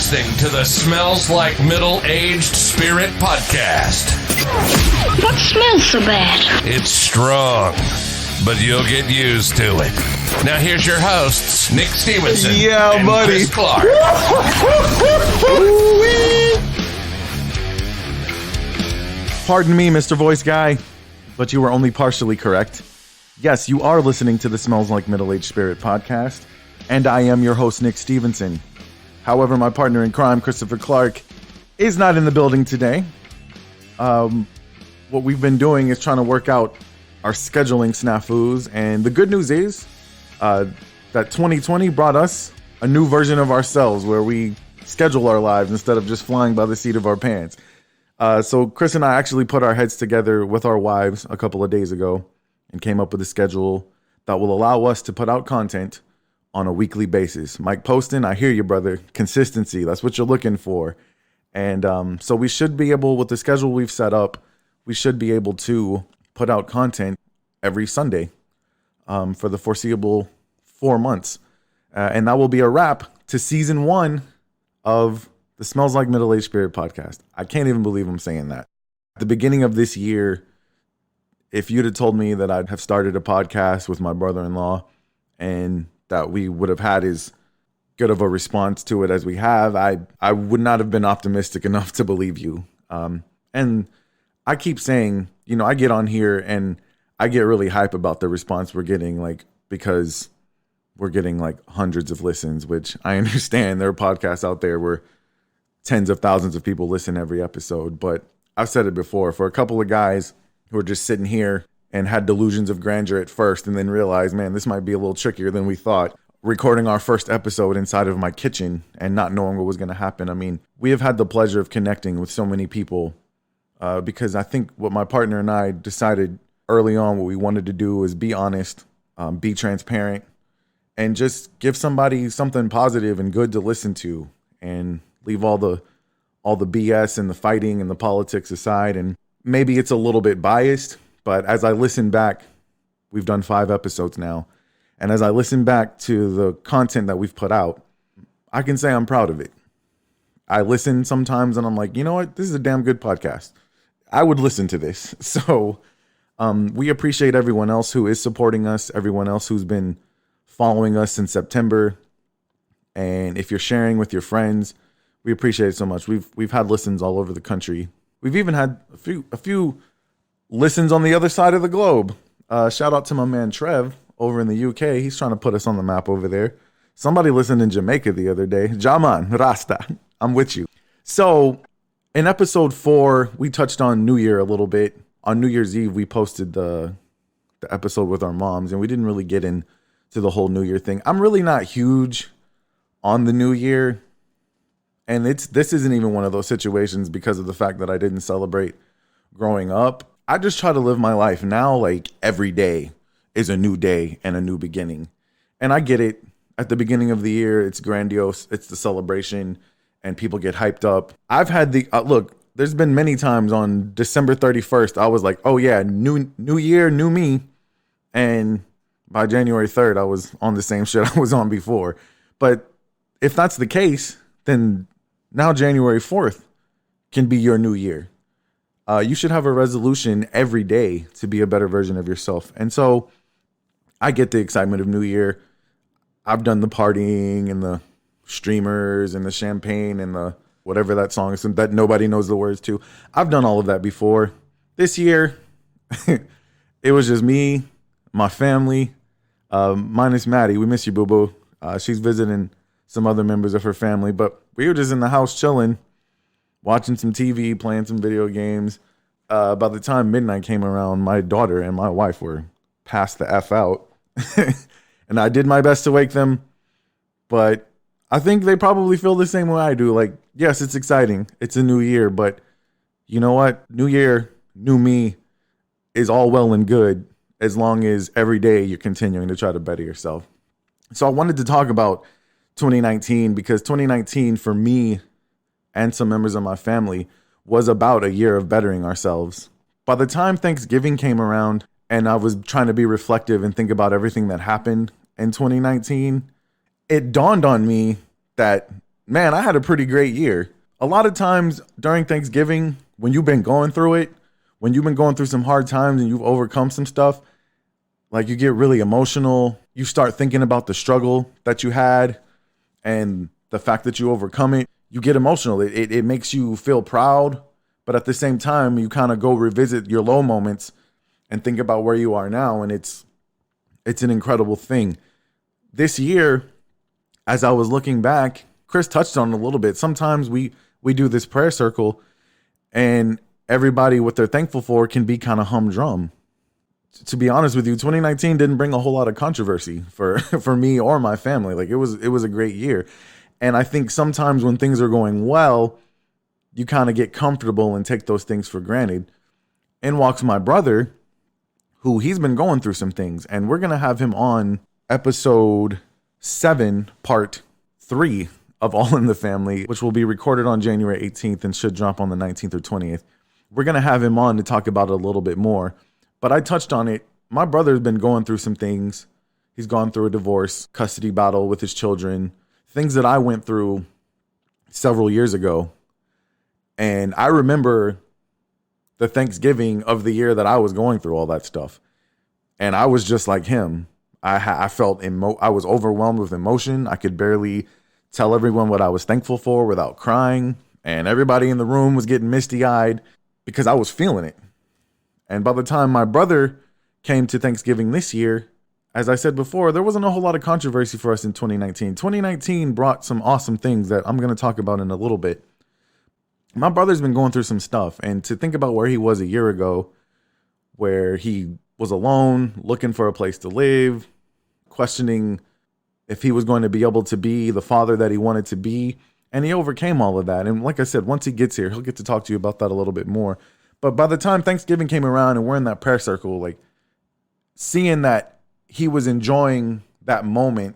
listening to the Smells Like Middle-Aged Spirit podcast. What smells so bad? It's strong, but you'll get used to it. Now here's your hosts, Nick Stevenson and buddy. Chris Clark. Pardon me, Mr. Voice Guy, but you were only partially correct. Yes, you are listening to the Smells Like Middle-Aged Spirit podcast, and I am your host, Nick Stevenson. However, my partner in crime, Christopher Clark, is not in the building today. What we've been doing is trying to work out our scheduling snafus, and the good news is that 2020 brought us a new version of ourselves where we schedule our lives instead of just flying by the seat of our pants. So Chris and I actually put our heads together with our wives a couple of days ago and came up with a schedule that will allow us to put out content on a weekly basis. Mike Poston, I hear you, brother. Consistency, that's what you're looking for. And so we should be able, with the schedule we've set up, we should be able to put out content every Sunday for the foreseeable 4 months. And that will be a wrap to season 1 of the Smells Like Middle-Aged Spirit podcast. I can't even believe I'm saying that. At the beginning of this year, if you'd have told me that I'd have started a podcast with my brother-in-law and that we would have had as good of a response to it as we have, I would not have been optimistic enough to believe you. And I keep saying, I get on here and I get really hype about the response we're getting, because we're getting hundreds of listens, which I understand. There are podcasts out there where tens of thousands of people listen every episode. But I've said it before, for a couple of guys who are just sitting here and had delusions of grandeur at first and then realized, man, this might be a little trickier than we thought. Recording our first episode inside of my kitchen and not knowing what was going to happen. I mean, we have had the pleasure of connecting with so many people because I think what my partner and I decided early on, what we wanted to do is be honest, be transparent, and just give somebody something positive and good to listen to and leave all the BS and the fighting and the politics aside. And maybe it's a little bit biased, but as I listen back, we've done 5 episodes now. And as I listen back to the content that we've put out, I can say I'm proud of it. I listen sometimes and I'm like, you know what? This is a damn good podcast. I would listen to this. So we appreciate everyone else who is supporting us, everyone else who's been following us since September. And if you're sharing with your friends, we appreciate it so much. We've had listens all over the country. We've even had a few listens on the other side of the globe. Shout out to my man Trev over in the UK. He's trying to put us on the map over there. Somebody listened in Jamaica the other day. Jaman, Rasta, I'm with you. So in episode 4, we touched on New Year a little bit. On New Year's Eve, we posted the episode with our moms, and we didn't really get into the whole New Year thing. I'm really not huge on the New Year. And this isn't even one of those situations because of the fact that I didn't celebrate growing up. I just try to live my life now, every day is a new day and a new beginning. And I get it. At the beginning of the year, it's grandiose. It's the celebration and people get hyped up. I've had look, there's been many times on December 31st, I was like, oh yeah, new year, new me. And by January 3rd, I was on the same shit I was on before. But if that's the case, then now January 4th can be your new year. You should have a resolution every day to be a better version of yourself. And so I get the excitement of New Year. I've done the partying and the streamers and the champagne and the whatever that song is that nobody knows the words to. I've done all of that before. This year, it was just me, my family, minus Maddie. We miss you, boo-boo. She's visiting some other members of her family, but we were just in the house chilling, watching some TV, playing some video games. By the time midnight came around, my daughter and my wife were passed the F out. And I did my best to wake them, but I think they probably feel the same way I do. Yes, it's exciting. It's a new year, but you know what? New year, new me is all well and good as long as every day you're continuing to try to better yourself. So I wanted to talk about 2019 because 2019 for me and some members of my family was about a year of bettering ourselves. By the time Thanksgiving came around and I was trying to be reflective and think about everything that happened in 2019, it dawned on me that man, I had a pretty great year. A lot of times during Thanksgiving, when you've been going through it, when you've been going through some hard times and you've overcome some stuff, like you get really emotional. You start thinking about the struggle that you had and the fact that you overcome it. You get emotional. It makes you feel proud. But at the same time, you kind of go revisit your low moments and think about where you are now. And it's an incredible thing. This year, as I was looking back, Chris touched on it a little bit. Sometimes we do this prayer circle and everybody, what they're thankful for can be kind of humdrum. To be honest with you, 2019 didn't bring a whole lot of controversy for me or my family. Like it was a great year. And I think sometimes when things are going well, you kind of get comfortable and take those things for granted. In walks my brother, who he's been going through some things, and we're going to have him on episode 7, part 3 of All in the Family, which will be recorded on January 18th and should drop on the 19th or 20th. We're going to have him on to talk about it a little bit more. But I touched on it. My brother's been going through some things. He's gone through a divorce, custody battle with his children, things that I went through several years ago. And I remember the Thanksgiving of the year that I was going through all that stuff. And I was just like him. I felt I was overwhelmed with emotion. I could barely tell everyone what I was thankful for without crying. And everybody in the room was getting misty-eyed because I was feeling it. And by the time my brother came to Thanksgiving this year, as I said before, there wasn't a whole lot of controversy for us in 2019. 2019 brought some awesome things that I'm going to talk about in a little bit. My brother's been going through some stuff, and to think about where he was a year ago, where he was alone, looking for a place to live, questioning if he was going to be able to be the father that he wanted to be, and he overcame all of that. And like I said, once he gets here, he'll get to talk to you about that a little bit more. But by the time Thanksgiving came around and we're in that prayer circle, like seeing that he was enjoying that moment,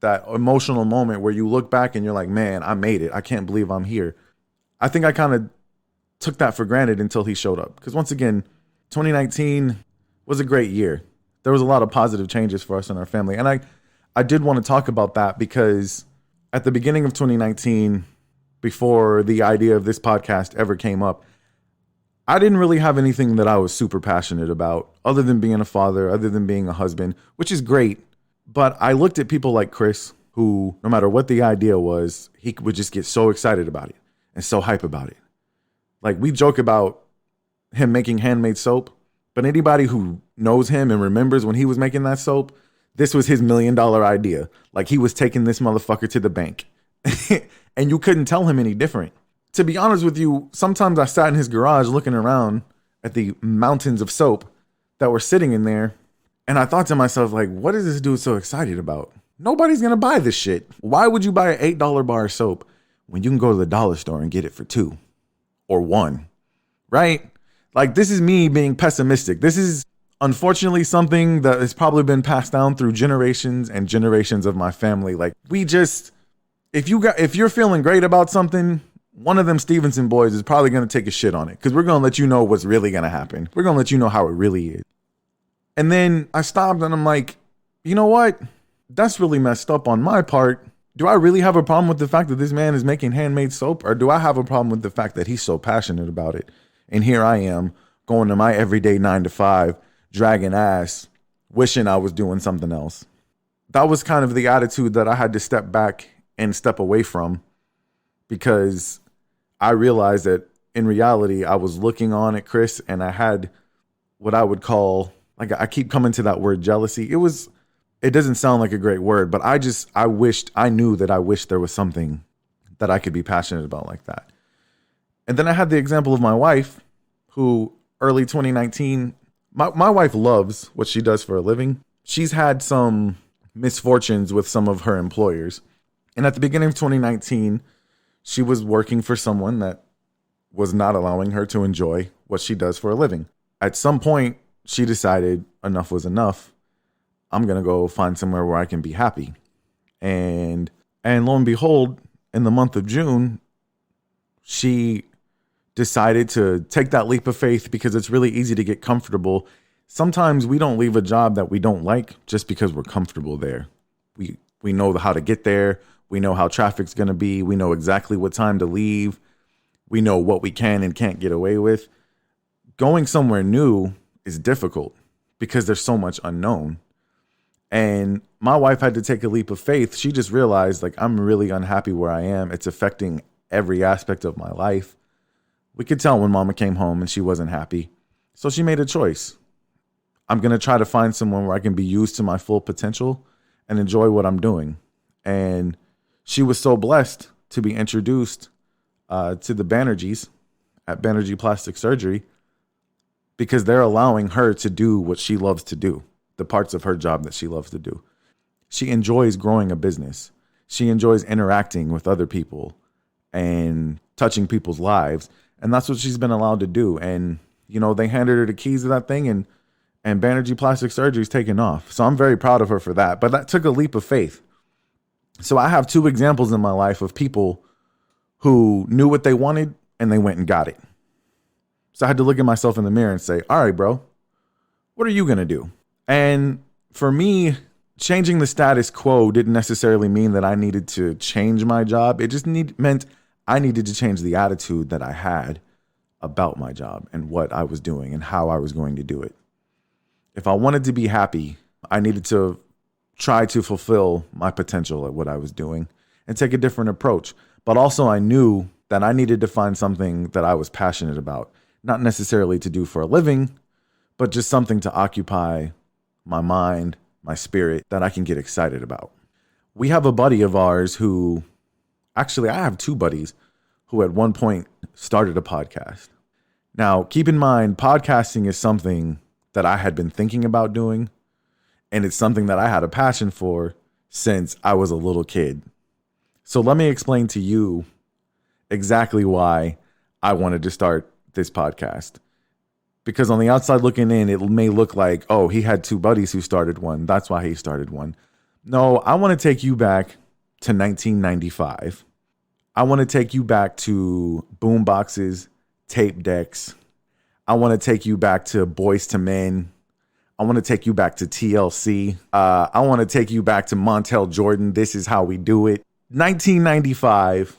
that emotional moment where you look back and you're like, man, I made it. I can't believe I'm here. I think I kind of took that for granted until he showed up. Because once again, 2019 was a great year. There was a lot of positive changes for us in our family. And I did want to talk about that because at the beginning of 2019, before the idea of this podcast ever came up, I didn't really have anything that I was super passionate about other than being a father, other than being a husband, which is great. But I looked at people like Chris, who no matter what the idea was, he would just get so excited about it and so hype about it. Like we joke about him making handmade soap, but anybody who knows him and remembers when he was making that soap, this was his $1 million idea. Like he was taking this motherfucker to the bank and you couldn't tell him any different. To be honest with you, sometimes I sat in his garage looking around at the mountains of soap that were sitting in there. And I thought to myself, like, what is this dude so excited about? Nobody's going to buy this shit. Why would you buy an $8 bar of soap when you can go to the dollar store and get it for $2 or $1, right? Like, this is me being pessimistic. This is unfortunately something that has probably been passed down through generations and generations of my family. Like, if you're feeling great about something, one of them Stevenson boys is probably going to take a shit on it because we're going to let you know what's really going to happen. We're going to let you know how it really is. And then I stopped and I'm like, you know what? That's really messed up on my part. Do I really have a problem with the fact that this man is making handmade soap? Or do I have a problem with the fact that he's so passionate about it? And here I am going to my everyday 9 to 5, dragging ass, wishing I was doing something else. That was kind of the attitude that I had to step back and step away from because I realized that in reality, I was looking on at Chris and I had what I would call, like I keep coming to that word jealousy. It doesn't sound like a great word, but I knew that I wished there was something that I could be passionate about like that. And then I had the example of my wife who early 2019, my wife loves what she does for a living. She's had some misfortunes with some of her employers. And at the beginning of 2019, she was working for someone that was not allowing her to enjoy what she does for a living. At some point, she decided enough was enough. I'm going to go find somewhere where I can be happy. And lo and behold, in the month of June, she decided to take that leap of faith because it's really easy to get comfortable. Sometimes we don't leave a job that we don't like just because we're comfortable there. We know how to get there. We know how traffic's going to be. We know exactly what time to leave. We know what we can and can't get away with. Going somewhere new is difficult because there's so much unknown. And my wife had to take a leap of faith. She just realized, like, I'm really unhappy where I am. It's affecting every aspect of my life. We could tell when mama came home and she wasn't happy. So she made a choice. I'm going to try to find someone where I can be used to my full potential and enjoy what I'm doing. And she was so blessed to be introduced to the Banerjees at Banerjee Plastic Surgery because they're allowing her to do what she loves to do, the parts of her job that she loves to do. She enjoys growing a business. She enjoys interacting with other people and touching people's lives. And that's what she's been allowed to do. And, you know, they handed her the keys to that thing and Banerjee Plastic Surgery's taken off. So I'm very proud of her for that. But that took a leap of faith. So I have 2 examples in my life of people who knew what they wanted and they went and got it. So I had to look at myself in the mirror and say, all right, bro, what are you going to do? And for me, changing the status quo didn't necessarily mean that I needed to change my job. It just meant I needed to change the attitude that I had about my job and what I was doing and how I was going to do it. If I wanted to be happy, I needed to try to fulfill my potential at what I was doing and take a different approach. But also I knew that I needed to find something that I was passionate about, not necessarily to do for a living, but just something to occupy my mind, my spirit, that I can get excited about. We have a buddy of ours who, actually I have 2 buddies who at one point started a podcast. Now, keep in mind, podcasting is something that I had been thinking about doing, and it's something that I had a passion for since I was a little kid. So let me explain to you exactly why I wanted to start this podcast. Because on the outside looking in, it may look like, oh, he had 2 buddies who started one. That's why he started one. No, I want to take you back to 1995. I want to take you back to boom boxes, tape decks. I want to take you back to Boys to Men. I want to take you back to TLC. I want to take you back to Montel Jordan. This is how we do it. 1995,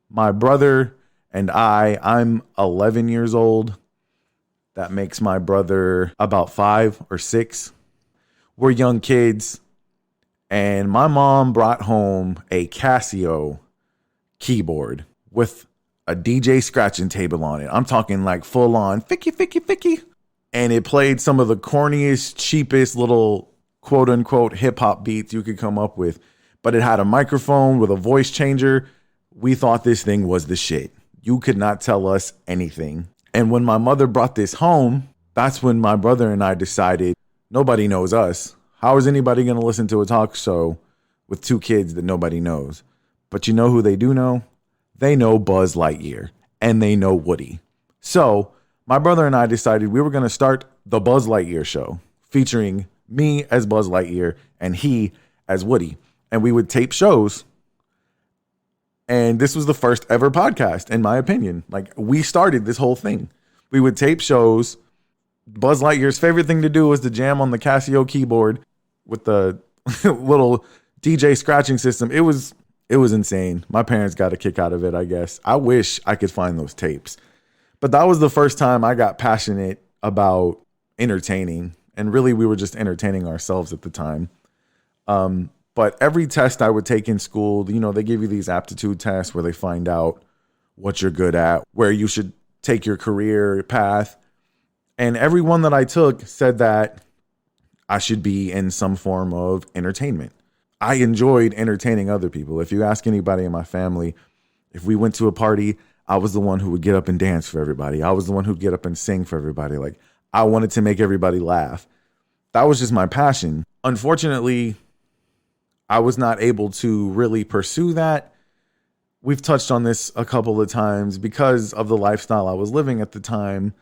my brother and I'm 11 years old. That makes my brother about 5 or 6. We're young kids. And my mom brought home a Casio keyboard with a DJ scratching table on it. I'm talking like full on ficky, ficky, ficky. And it played some of the corniest, cheapest little quote unquote hip hop beats you could come up with. But it had a microphone with a voice changer. We thought this thing was the shit. You could not tell us anything. And when my mother brought this home, that's when my brother and I decided nobody knows us. How is anybody going to listen to a talk show with 2 kids that nobody knows? But you know who they do know? They know Buzz Lightyear and they know Woody. So my brother and I decided we were going to start the Buzz Lightyear show featuring me as Buzz Lightyear and he as Woody. And we would tape shows. And this was the first ever podcast, in my opinion. Like, we started this whole thing. We would tape shows. Buzz Lightyear's favorite thing to do was to jam on the Casio keyboard with the little DJ scratching system. It was insane. My parents got a kick out of it, I guess. I wish I could find those tapes. But that was the first time I got passionate about entertaining. And really, we were just entertaining ourselves at the time. But every test I would take in school, you know, they give you these aptitude tests where they find out what you're good at, where you should take your career path. And every one that I took said that I should be in some form of entertainment. I enjoyed entertaining other people. If you ask anybody in my family, if we went to a party, I was the one who would get up and dance for everybody. I was the one who'd get up and sing for everybody. Like, I wanted to make everybody laugh. That was just my passion. Unfortunately, I was not able to really pursue that. We've touched on this a couple of times because of the lifestyle I was living at the time.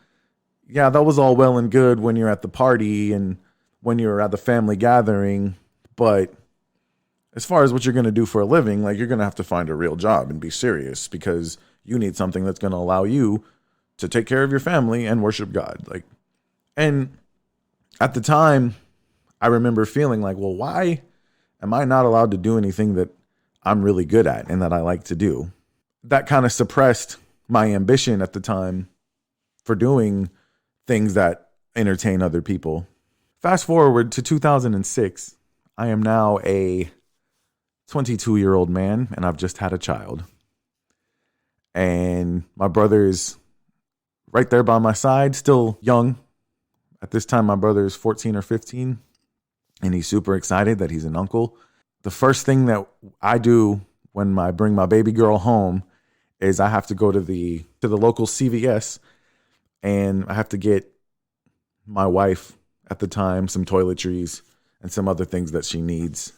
Yeah, that was all well and good when you're at the party and when you're at the family gathering. But as far as what you're going to do for a living, like, you're going to have to find a real job and be serious because you need something that's going to allow you to take care of your family and worship God. Like, and at the time, I remember feeling like, well, why am I not allowed to do anything that I'm really good at and that I like to do. That kind of suppressed my ambition at the time for doing things that entertain other people. Fast forward to 2006. I am now a 22-year-old man, and I've just had a child. And my brother is right there by my side, still young. At this time, my brother is 14 or 15, and he's super excited that he's an uncle. The first thing that I do when I bring my baby girl home is I have to go to the local CVS, and I have to get my wife at the time some toiletries and some other things that she needs,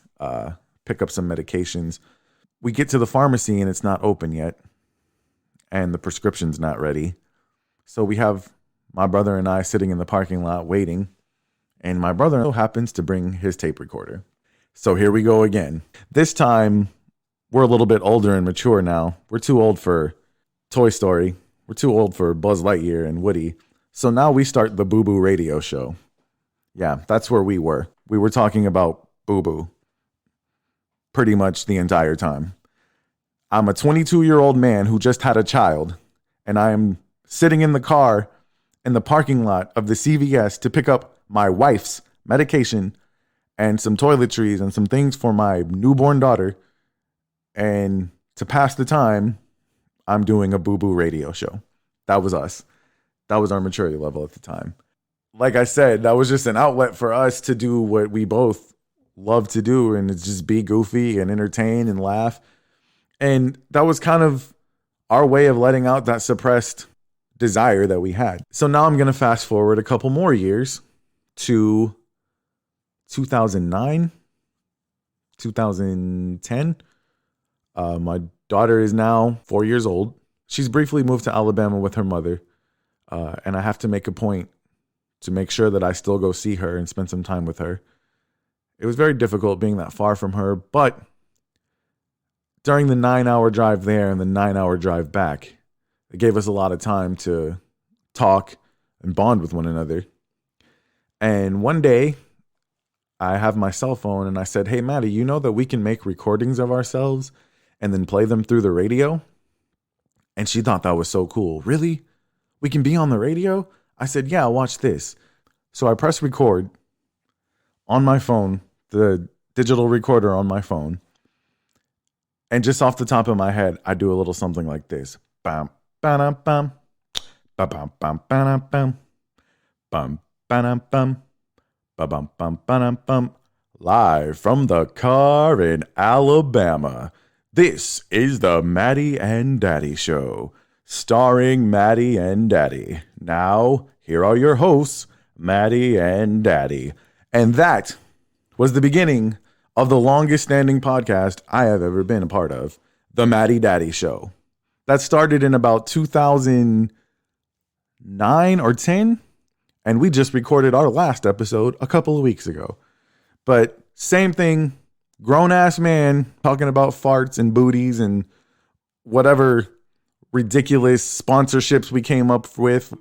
pick up some medications. We get to the pharmacy and it's not open yet, and the prescription's not ready. So we have my brother and I sitting in the parking lot waiting, and my brother happens to bring his tape recorder. So here we go again. This time, we're a little bit older and mature now. We're too old for Toy Story. We're too old for Buzz Lightyear and Woody. So now we start the Boo Boo radio show. Yeah, that's where we were. We were talking about Boo Boo pretty much the entire time. I'm a 22-year-old man who just had a child, and I am sitting in the car in the parking lot of the CVS to pick up my wife's medication and some toiletries and some things for my newborn daughter. And to pass the time, I'm doing a Boo Boo radio show. That was us. That was our maturity level at the time. Like I said, that was just an outlet for us to do what we both love to do, and it's just be goofy and entertain and laugh. And that was kind of our way of letting out that suppressed desire that we had. So now I'm going to fast forward a couple more years to 2009, 2010. My daughter is now 4 years old. She's briefly moved to Alabama with her mother. And I have to make a point to make sure that I still go see her and spend some time with her. It was very difficult being that far from her, but during the 9-hour drive there and the 9-hour drive back, it gave us a lot of time to talk and bond with one another. And one day, I have my cell phone and I said, "Hey, Maddie, you know that we can make recordings of ourselves and then play them through the radio?" And she thought that was so cool. "Really? We can be on the radio?" I said, "Yeah, watch this." So I press record on my phone, the digital recorder on my phone. And just off the top of my head, I do a little something like this. Bam, bam, bam, bam, bam, bam, bam, bam, bam, bam, bam, bam, bam, bam, bam. Live from the car in Alabama, this is the Maddie and Daddy Show, starring Maddie and Daddy. Now, here are your hosts, Maddie and Daddy. And that was the beginning of the longest standing podcast I have ever been a part of, the Maddie Daddy Show. That started in about 2009 or 10, and we just recorded our last episode a couple of weeks ago. But same thing, grown-ass man talking about farts and booties and whatever ridiculous sponsorships we came up with,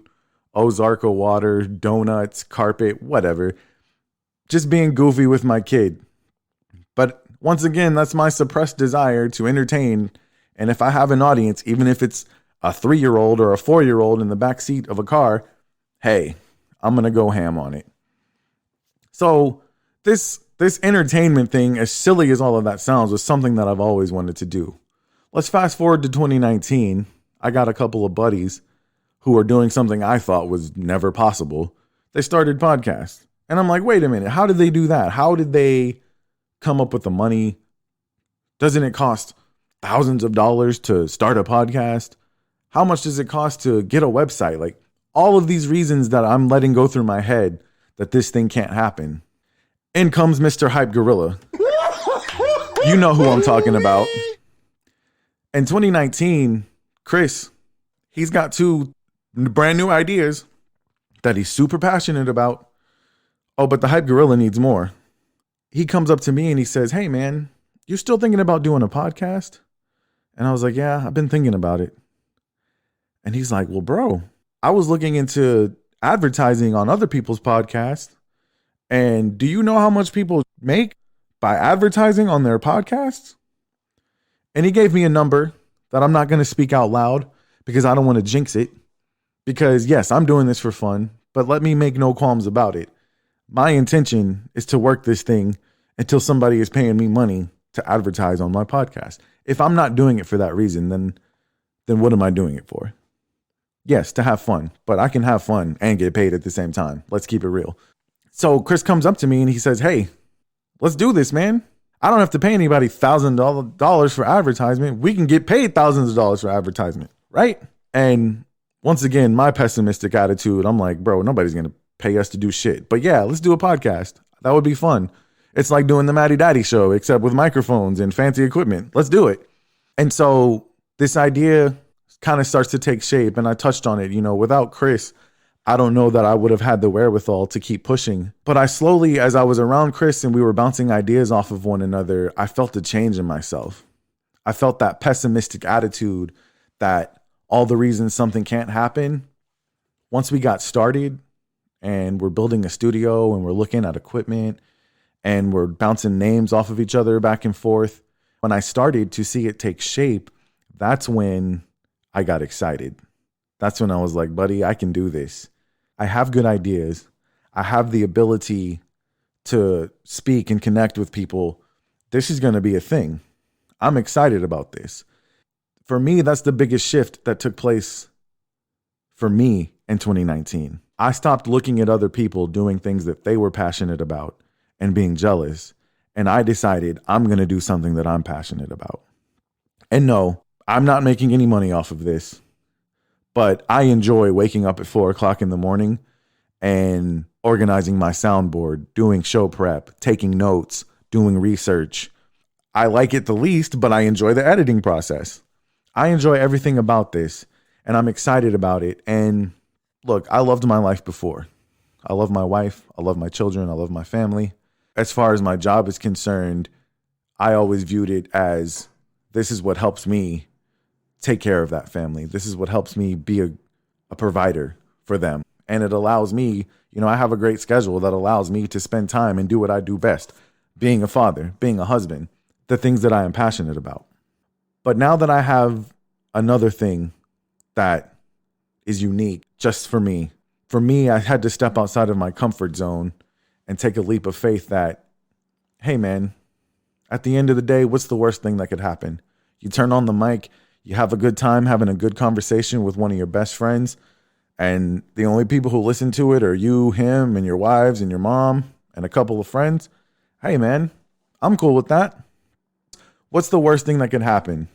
Ozarka water, donuts, carpet, whatever. Just being goofy with my kid. But once again, that's my suppressed desire to entertain. And if I have an audience, even if it's a 3-year-old or a 4-year-old in the back seat of a car, hey, I'm going to go ham on it. So this entertainment thing, as silly as all of that sounds, was something that I've always wanted to do. Let's fast forward to 2019. I got a couple of buddies who are doing something I thought was never possible. They started podcasts. And I'm like, wait a minute, how did they do that? How did they come up with the money? Doesn't it cost thousands of dollars to start a podcast? How much does it cost to get a website? Like, all of these reasons that I'm letting go through my head that this thing can't happen. In comes Mr. Hype Gorilla. You know who I'm talking about. In 2019, Chris, he's got 2 brand new ideas that he's super passionate about. Oh, but the Hype Gorilla needs more. He comes up to me and he says, "Hey, man, you still thinking about doing a podcast?" And I was like, "Yeah, I've been thinking about it." And he's like, "Well, bro, I was looking into advertising on other people's podcasts. And do you know how much people make by advertising on their podcasts?" And he gave me a number that I'm not going to speak out loud because I don't want to jinx it. Because yes, I'm doing this for fun, but let me make no qualms about it. My intention is to work this thing until somebody is paying me money to advertise on my podcast. If I'm not doing it for that reason, then what am I doing it for? Yes, to have fun, but I can have fun and get paid at the same time. Let's keep it real. So Chris comes up to me and he says, hey, let's do this, man. I don't have to pay anybody $1,000 for advertisement. We can get paid thousands of dollars for advertisement, right? And once again, my pessimistic attitude, I'm like, bro, nobody's going to pay us to do shit. But yeah, let's do a podcast. That would be fun. It's like doing the Maddie Daddy show, except with microphones and fancy equipment. Let's do it. And so this idea kind of starts to take shape. And I touched on it, without Chris, I don't know that I would have had the wherewithal to keep pushing. But I slowly, as I was around Chris and we were bouncing ideas off of one another, I felt a change in myself. I felt that pessimistic attitude that all the reasons something can't happen. Once we got started and we're building a studio and we're looking at equipment and we're bouncing names off of each other back and forth, when I started to see it take shape, that's when I got excited. That's when I was like, buddy, I can do this. I have good ideas. I have the ability to speak and connect with people. This is going to be a thing. I'm excited about this. For me, that's the biggest shift that took place for me in 2019. I stopped looking at other people doing things that they were passionate about and being jealous. And I decided I'm going to do something that I'm passionate about. And no, I'm not making any money off of this, but I enjoy waking up at 4:00 in the morning and organizing my soundboard, doing show prep, taking notes, doing research. I like it the least, but I enjoy the editing process. I enjoy everything about this and I'm excited about it. And look, I loved my life before. I love my wife. I love my children. I love my family. As far as my job is concerned, I always viewed it as this is what helps me take care of that family. This is what helps me be a provider for them. And it allows me, I have a great schedule that allows me to spend time and do what I do best, being a father, being a husband, the things that I am passionate about. But now that I have another thing that is unique just for me, I had to step outside of my comfort zone and take a leap of faith that, hey man, at the end of the day, what's the worst thing that could happen? You turn on the mic, you have a good time having a good conversation with one of your best friends, and the only people who listen to it are you, him, and your wives and your mom and a couple of friends. Hey man, I'm cool with that. What's the worst thing that could happen?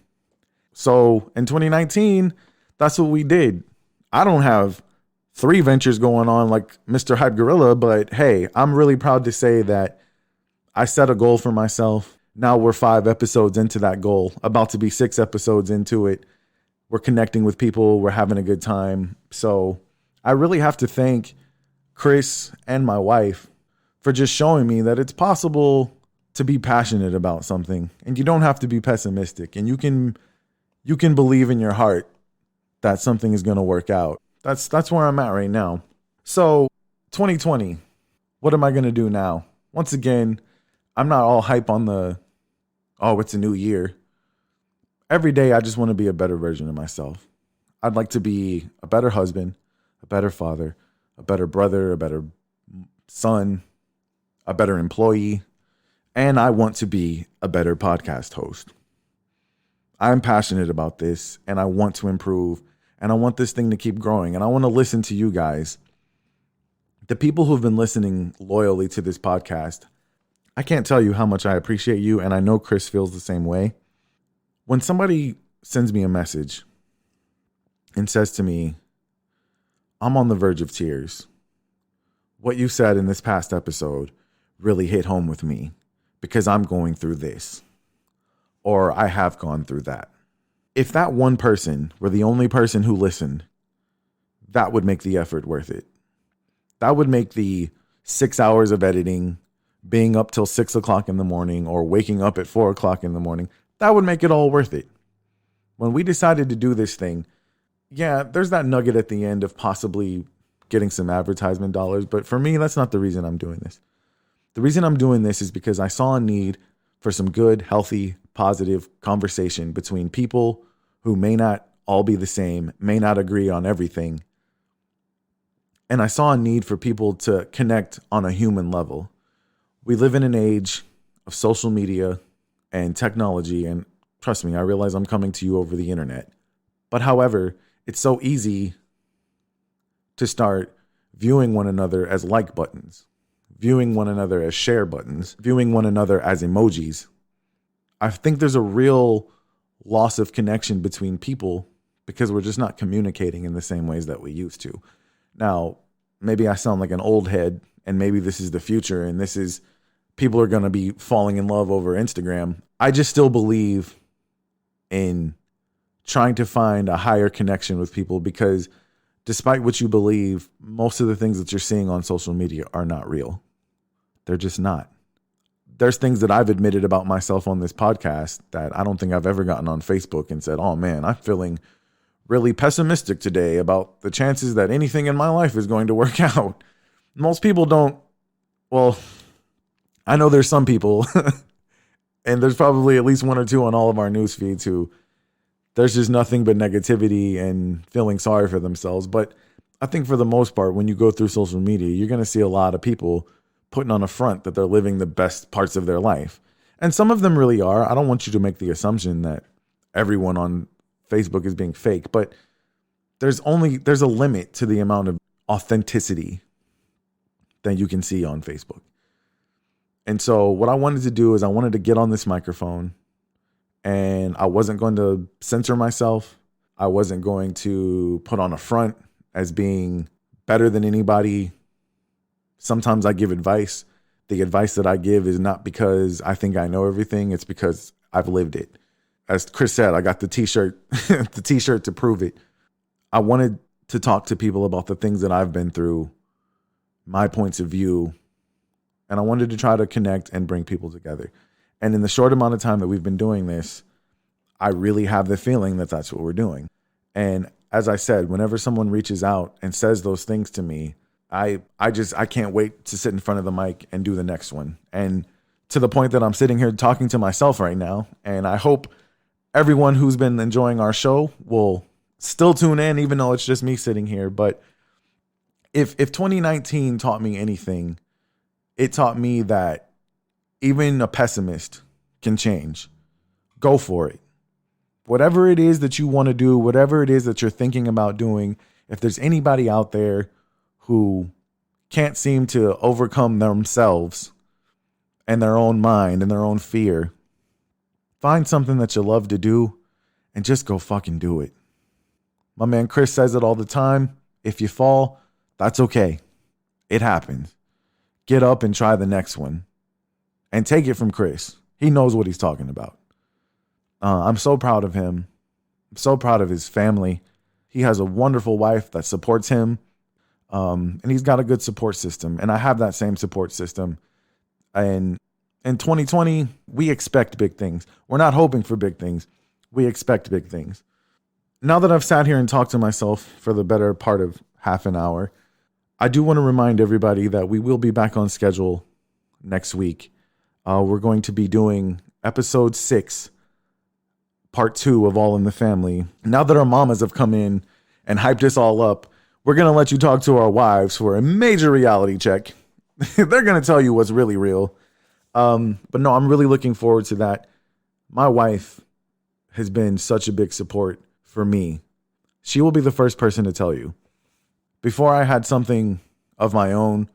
So in 2019, that's what we did. I don't have 3 ventures going on like Mr. Hype Gorilla, but hey, I'm really proud to say that I set a goal for myself. Now we're 5 episodes into that goal, about to be 6 episodes into it. We're connecting with people. We're having a good time. So I really have to thank Chris and my wife for just showing me that it's possible to be passionate about something and you don't have to be pessimistic, and you can believe in your heart that something is going to work out. That's where I'm at right now. So 2020, what am I going to do now? Once again, I'm not all hype on it's a new year. Every day, I just want to be a better version of myself. I'd like to be a better husband, a better father, a better brother, a better son, a better employee, and I want to be a better podcast host. I'm passionate about this and I want to improve and I want this thing to keep growing and I want to listen to you guys. The people who've been listening loyally to this podcast, I can't tell you how much I appreciate you, and I know Chris feels the same way. When somebody sends me a message and says to me, I'm on the verge of tears. What you said in this past episode really hit home with me because I'm going through this, or I have gone through that. If that one person were the only person who listened, that would make the effort worth it. That would make the 6 hours of editing, being up till 6:00 in the morning or waking up at 4:00 in the morning, that would make it all worth it. When we decided to do this thing, yeah, there's that nugget at the end of possibly getting some advertisement dollars. But for me, that's not the reason I'm doing this. The reason I'm doing this is because I saw a need for some good, healthy positive conversation between people who may not all be the same, may not agree on everything. And I saw a need for people to connect on a human level. We live in an age of social media and technology, and trust me, I realize I'm coming to you over the internet. But however, it's so easy to start viewing one another as like buttons, viewing one another as share buttons, viewing one another as emojis. I think there's a real loss of connection between people because we're just not communicating in the same ways that we used to. Now, maybe I sound like an old head, and maybe this is the future, and this is people are going to be falling in love over Instagram. I just still believe in trying to find a higher connection with people, because despite what you believe, most of the things that you're seeing on social media are not real. They're just not. There's things that I've admitted about myself on this podcast that I don't think I've ever gotten on Facebook and said, oh man, I'm feeling really pessimistic today about the chances that anything in my life is going to work out. Most people don't. Well, I know there's some people, and there's probably at least one or two on all of our news feeds who there's just nothing but negativity and feeling sorry for themselves. But I think for the most part, when you go through social media, you're going to see a lot of people putting on a front that they're living the best parts of their life. And some of them really are. I don't want you to make the assumption that everyone on Facebook is being fake, but there's a limit to the amount of authenticity that you can see on Facebook. And so what I wanted to do is I wanted to get on this microphone, and I wasn't going to censor myself. I wasn't going to put on a front as being better than anybody. Sometimes I give advice. The advice that I give is not because I think I know everything. It's because I've lived it. As Chris said, I got the t-shirt, the t-shirt to prove it. I wanted to talk to people about the things that I've been through, my points of view, and I wanted to try to connect and bring people together. And in the short amount of time that we've been doing this, I really have the feeling that that's what we're doing. And as I said, whenever someone reaches out and says those things to me, I can't wait to sit in front of the mic and do the next one. And to the point that I'm sitting here talking to myself right now. And I hope everyone who's been enjoying our show will still tune in, even though it's just me sitting here. But if 2019 taught me anything, it taught me that even a pessimist can change. Go for it. Whatever it is that you want to do, whatever it is that you're thinking about doing, if there's anybody out there who can't seem to overcome themselves and their own mind and their own fear, find something that you love to do and just go fucking do it. My man Chris says it all the time. If you fall, that's okay. It happens. Get up and try the next one. And take it from Chris. He knows what he's talking about. I'm so proud of him. I'm so proud of his family. He has a wonderful wife that supports him. And he's got a good support system. And I have that same support system. And in 2020, we expect big things. We're not hoping for big things. We expect big things. Now that I've sat here and talked to myself for the better part of half an hour, I do want to remind everybody that we will be back on schedule next week. We're going to be doing episode 6, part 2 of All in the Family. Now that our mamas have come in and hyped us all up, we're going to let you talk to our wives for a major reality check. They're going to tell you what's really real. But no, I'm really looking forward to that. My wife has been such a big support for me. She will be the first person to tell you. Before I had something of my own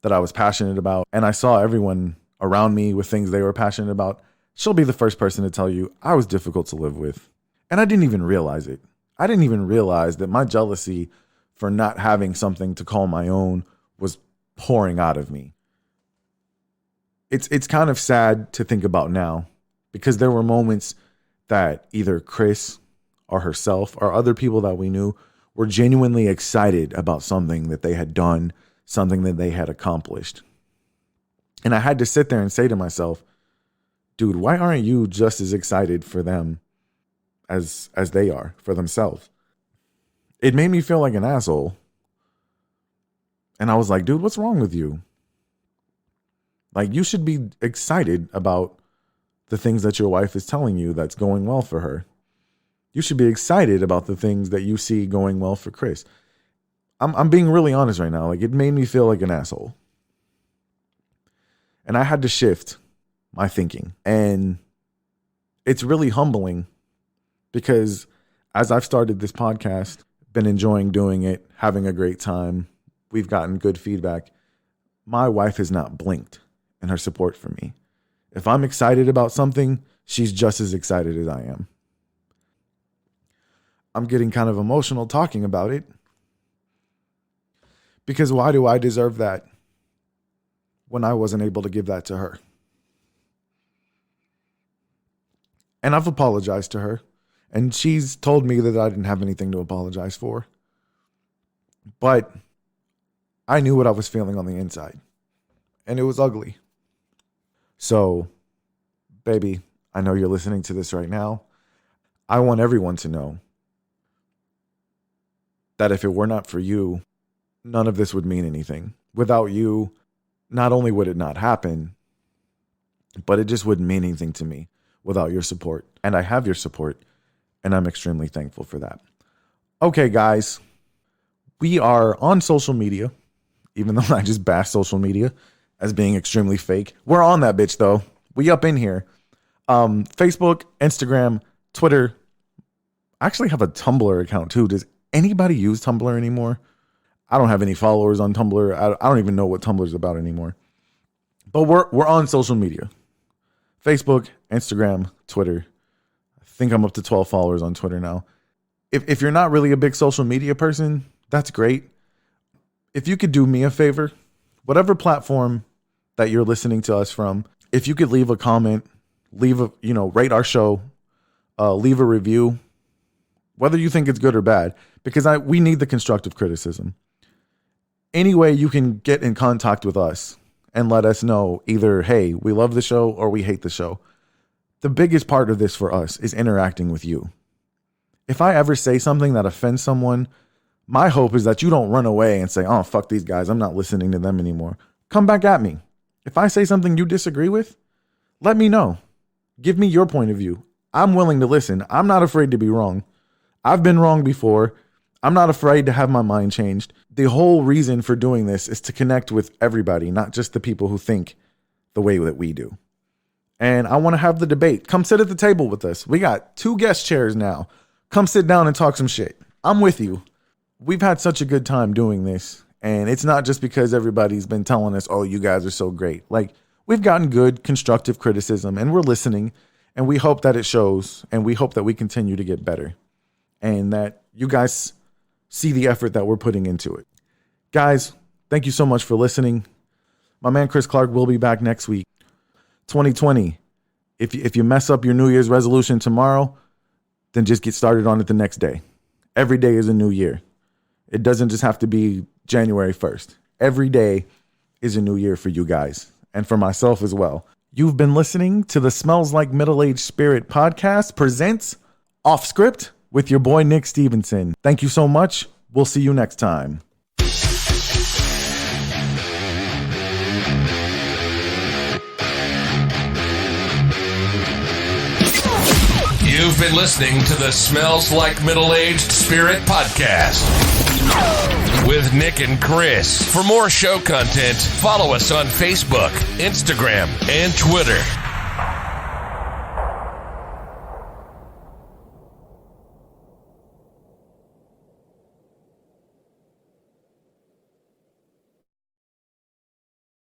that I was passionate about, and I saw everyone around me with things they were passionate about, she'll be the first person to tell you I was difficult to live with. And I didn't even realize it. I didn't even realize that my jealousy for not having something to call my own was pouring out of me. It's kind of sad to think about now, because there were moments that either Chris or herself or other people that we knew were genuinely excited about something that they had done, something that they had accomplished. And I had to sit there and say to myself, dude, why aren't you just as excited for them as they are for themselves? It made me feel like an asshole. And I was like, dude, what's wrong with you? Like, you should be excited about the things that your wife is telling you that's going well for her. You should be excited about the things that you see going well for Chris. I'm being really honest right now. Like, it made me feel like an asshole. And I had to shift my thinking. And it's really humbling because as I've started this podcast, been enjoying doing it, having a great time, we've gotten good feedback. My wife has not blinked in her support for me. If I'm excited about something, she's just as excited as I am. I'm getting kind of emotional talking about it. Because why do I deserve that when I wasn't able to give that to her? And I've apologized to her. And she's told me that I didn't have anything to apologize for. But I knew what I was feeling on the inside. And it was ugly. So, baby, I know you're listening to this right now. I want everyone to know that if it were not for you, none of this would mean anything. Without you, not only would it not happen, but it just wouldn't mean anything to me without your support. And I have your support, and I'm extremely thankful for that. Okay, guys, we are on social media, even though I just bash social media as being extremely fake. We're on that bitch, though. We up in here. Facebook, Instagram, Twitter. I actually have a Tumblr account, too. Does anybody use Tumblr anymore? I don't have any followers on Tumblr. I don't even know what Tumblr is about anymore. But we're on social media. Facebook, Instagram, Twitter. I think I'm up to 12 followers on Twitter now. If you're not really a big social media person, that's great. If you could do me a favor, whatever platform that you're listening to us from, if you could leave a comment, rate our show, leave a review, whether you think it's good or bad, because we need the constructive criticism. Any way you can get in contact with us and let us know either, hey, we love the show or we hate the show. The biggest part of this for us is interacting with you. If I ever say something that offends someone, my hope is that you don't run away and say, oh, fuck these guys, I'm not listening to them anymore. Come back at me. If I say something you disagree with, let me know. Give me your point of view. I'm willing to listen. I'm not afraid to be wrong. I've been wrong before. I'm not afraid to have my mind changed. The whole reason for doing this is to connect with everybody, not just the people who think the way that we do. And I want to have the debate. Come sit at the table with us. We got 2 guest chairs now. Come sit down and talk some shit. I'm with you. We've had such a good time doing this. And it's not just because everybody's been telling us, oh, you guys are so great. Like, we've gotten good constructive criticism and we're listening. And we hope that it shows. And we hope that we continue to get better. And that you guys see the effort that we're putting into it. Guys, thank you so much for listening. My man Chris Clark will be back next week. 2020. If you mess up your New Year's resolution tomorrow, then just get started on it the next day. Every day is a new year. It doesn't just have to be January 1st. Every day is a new year for you guys and for myself as well. You've been listening to the Smells Like Middle-Aged Spirit podcast presents Off Script with your boy Nick Stevenson. Thank you so much. We'll see you next time. You've been listening to the Smells Like Middle-Aged Spirit podcast with Nick and Chris. For more show content, follow us on Facebook, Instagram, and Twitter.